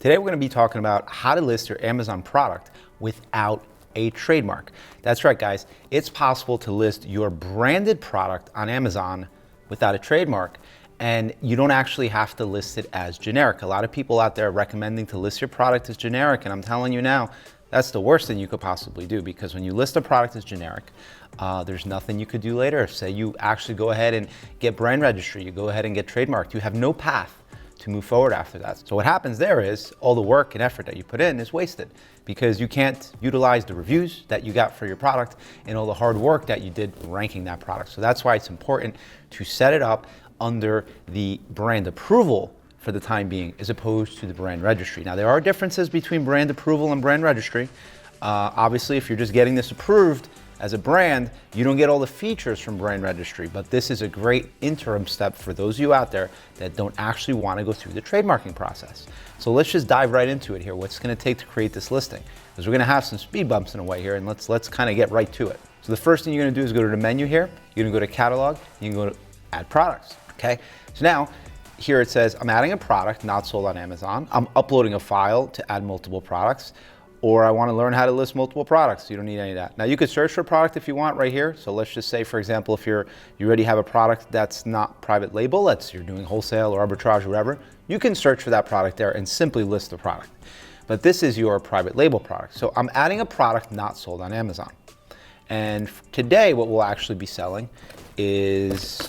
Today we're going to be talking about how to list your Amazon product without a trademark. That's right, guys. It's possible to list your branded product on Amazon without a trademark, and you don't actually have to list it as generic. A lot of people out there are recommending to list your product as generic, and I'm telling you now, that's the worst thing you could possibly do, because when you list a product as generic, there's nothing you could do later. Say you actually go ahead and get brand registry, you go ahead and get trademarked, you have no path to move forward after that. So what happens there is all the work and effort that you put in is wasted, because you can't utilize the reviews that you got for your product and all the hard work that you did ranking that product. So that's why it's important to set it up under the brand approval for the time being, as opposed to the brand registry. Now, there are differences between brand approval and brand registry. Obviously, if you're just getting this approved as a brand, you don't get all the features from brand registry, but this is a great interim step for those of you out there that don't actually want to go through the trademarking process. So let's just dive right into it here. What's going to take to create this listing? Because we're going to have some speed bumps in a way here, and let's kind of get right to it. So the first thing you're going to do is go to the menu here. You're going to go to catalog. You can go to add products. Okay. So now here it says I'm adding a product not sold on Amazon. I'm uploading a file to add multiple products, or I want to learn how to list multiple products. You don't need any of that. Now you could search for a product if you want right here. So let's just say, for example, if you already have a product that's not private label, you're doing wholesale or arbitrage or whatever, you can search for that product there and simply list the product. But this is your private label product. So I'm adding a product not sold on Amazon. And today what we'll actually be selling is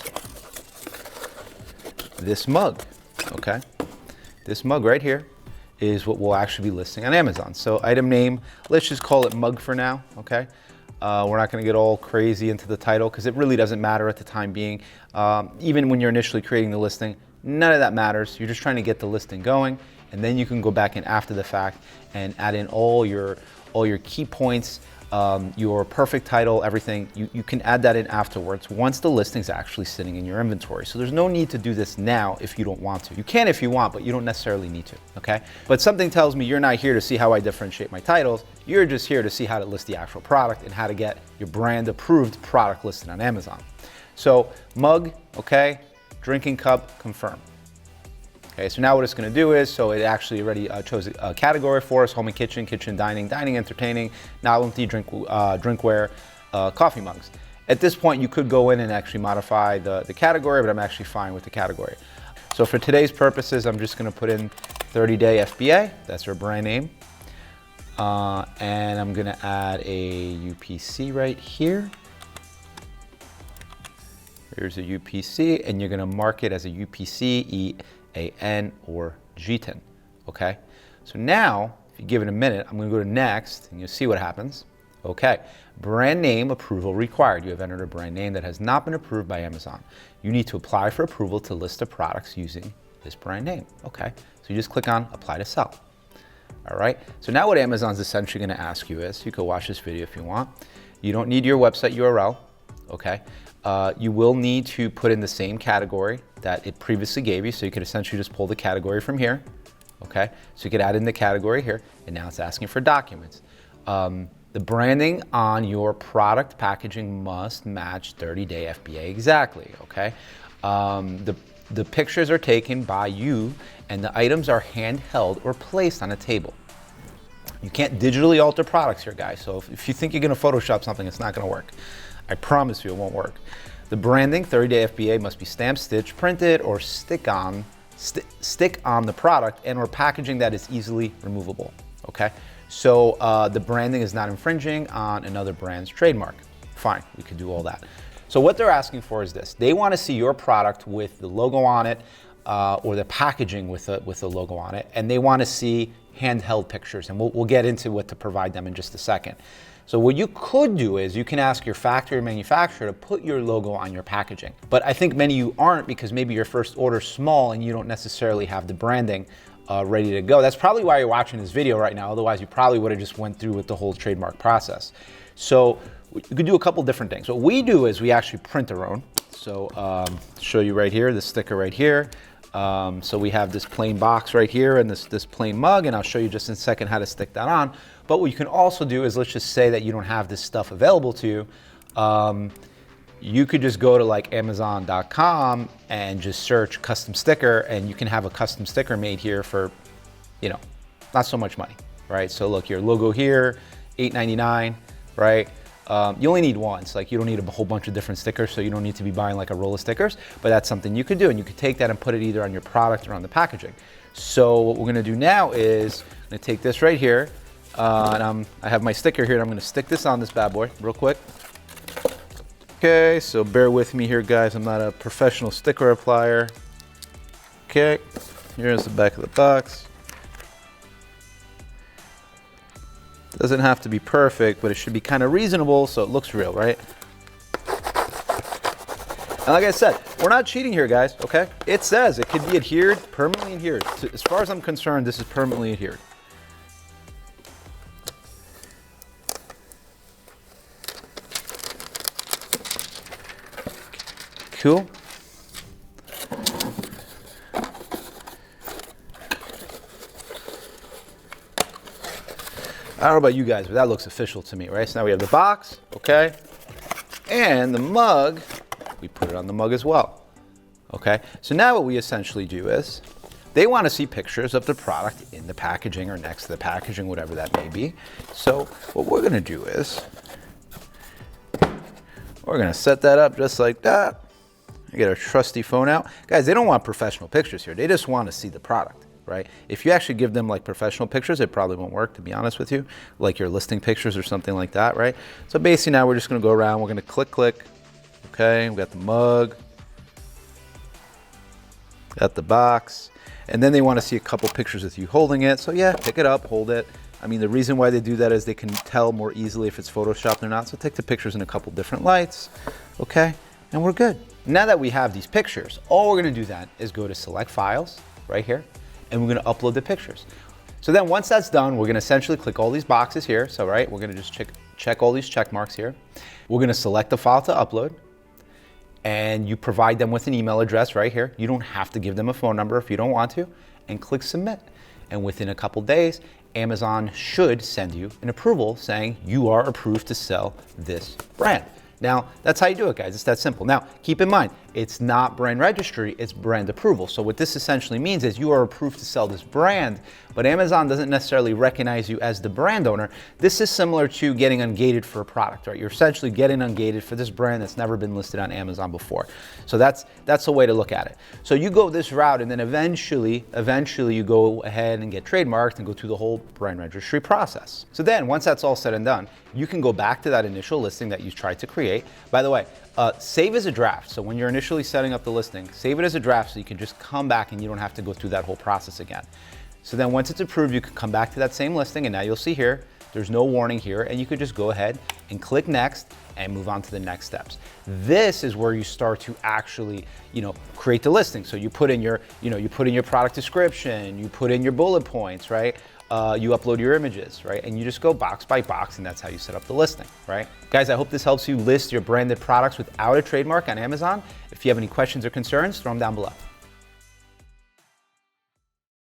this mug, okay? This mug right here is what we'll actually be listing on Amazon. So item name, let's just call it mug for now, okay? We're not gonna get all crazy into the title because it really doesn't matter at the time being. Even when you're initially creating the listing, none of that matters. You're just trying to get the listing going, and then you can go back in after the fact and add in all your key points, your perfect title, everything. You can add that in afterwards once the listing's actually sitting in your inventory. So there's no need to do this now if you don't want to. You can if you want, but you don't necessarily need to, okay? But something tells me you're not here to see how I differentiate my titles. You're just here to see how to list the actual product and how to get your brand approved product listed on Amazon. So mug, okay, drinking cup, confirm. Okay, so now what it's going to do is, so it actually already chose a category for us: home and kitchen, kitchen dining, dining, entertaining, novelty, drinkware, coffee mugs. At this point, you could go in and actually modify the category, but I'm actually fine with the category. So for today's purposes, I'm just going to put in 30-day FBA. That's our brand name. And I'm going to add a UPC right here. Here's a UPC, and you're going to mark it as a UPC, EAN, or GTIN, okay? So now, if you give it a minute, I'm gonna go to next, and you'll see what happens. Okay, brand name approval required. You have entered a brand name that has not been approved by Amazon. You need to apply for approval to list the products using this brand name, okay? So you just click on apply to sell. All right, so now what Amazon's essentially gonna ask you is, you can watch this video if you want. You don't need your website URL, okay? You will need to put in the same category that it previously gave you, so you could essentially just pull the category from here, okay? So you could add in the category here, and now it's asking for documents. The branding on your product packaging must match 30-day FBA exactly, okay? The pictures are taken by you, and the items are handheld or placed on a table. You can't digitally alter products here, guys, so if you think you're gonna Photoshop something, it's not gonna work. I promise you it won't work. The branding, 30-day FBA, must be stamped, stitched, printed, or stick on the product and or packaging that is easily removable, okay? So the branding is not infringing on another brand's trademark. Fine, we could do all that. So what they're asking for is this. They want to see your product with the logo on it, or the packaging with the logo on it, and they want to see handheld pictures, and we'll get into what to provide them in just a second. So what you could do is you can ask your factory or manufacturer to put your logo on your packaging. But I think many of you aren't, because maybe your first order is small and you don't necessarily have the branding ready to go. That's probably why you're watching this video right now. Otherwise, you probably would have just went through with the whole trademark process. So you could do a couple different things. What we do is we actually print our own. So show you right here, this sticker right here. So we have this plain box right here and this plain mug, and I'll show you just in a second how to stick that on. But what you can also do is, let's just say that you don't have this stuff available to you. You could just go to like Amazon.com and just search custom sticker, and you can have a custom sticker made here for, you know, not so much money, right? So look, your logo here, $8.99, right? You only need one. Like you don't need a whole bunch of different stickers, so you don't need to be buying like a roll of stickers, but that's something you could do, and you could take that and put it either on your product or on the packaging. So what we're gonna do now is, I'm gonna take this right here, and I have my sticker here, and I'm gonna stick this on this bad boy real quick. Okay, so bear with me here, guys. I'm not a professional sticker applier. Okay, here's the back of the box. Doesn't have to be perfect, but it should be kind of reasonable so it looks real, right? And like I said, we're not cheating here, guys, okay? It says it could be adhered, permanently adhered. As far as I'm concerned, this is permanently adhered. Cool. I don't know about you guys, but that looks official to me, right? So now we have the box, okay? And the mug, we put it on the mug as well, okay? So now what we essentially do is, they want to see pictures of the product in the packaging or next to the packaging, whatever that may be. So what we're gonna do is, we're gonna set that up just like that. I get our trusty phone out. Guys, they don't want professional pictures here. They just want to see the product, right? If you actually give them like professional pictures, it probably won't work, to be honest with you, like your listing pictures or something like that, right? So basically now we're just gonna go around, we're gonna click, okay? We got the mug, got the box, and then they want to see a couple pictures with you holding it. So yeah, pick it up, hold it. I mean, the reason why they do that is they can tell more easily if it's photoshopped or not. So take the pictures in a couple different lights, okay? And we're good. Now that we have these pictures, all we're gonna do then is go to select files right here, and we're gonna upload the pictures. So then once that's done, we're gonna essentially click all these boxes here. So right, we're gonna just check all these check marks here. We're gonna select the file to upload, and you provide them with an email address right here. You don't have to give them a phone number if you don't want to, and click submit. And within a couple days, Amazon should send you an approval saying you are approved to sell this brand. Now, that's how you do it, guys. It's that simple. Now, keep in mind, it's not brand registry, it's brand approval. So what this essentially means is you are approved to sell this brand, but Amazon doesn't necessarily recognize you as the brand owner. This is similar to getting ungated for a product, right? You're essentially getting ungated for this brand that's never been listed on Amazon before. So that's a way to look at it. So you go this route, and then eventually you go ahead and get trademarked and go through the whole brand registry process. So then once that's all said and done, you can go back to that initial listing that you tried to create. By the way, save as a draft. So when you're initially setting up the listing, save it as a draft so you can just come back and you don't have to go through that whole process again. So then once it's approved, you can come back to that same listing, and now you'll see here, there's no warning here, and you could just go ahead and click next and move on to the next steps. This is where you start to actually, create the listing. So you put in your, you put in your product description, you put in your bullet points, right? You upload your images, right? And you just go box by box, and that's how you set up the listing, right? Guys, I hope this helps you list your branded products without a trademark on Amazon. If you have any questions or concerns, throw them down below.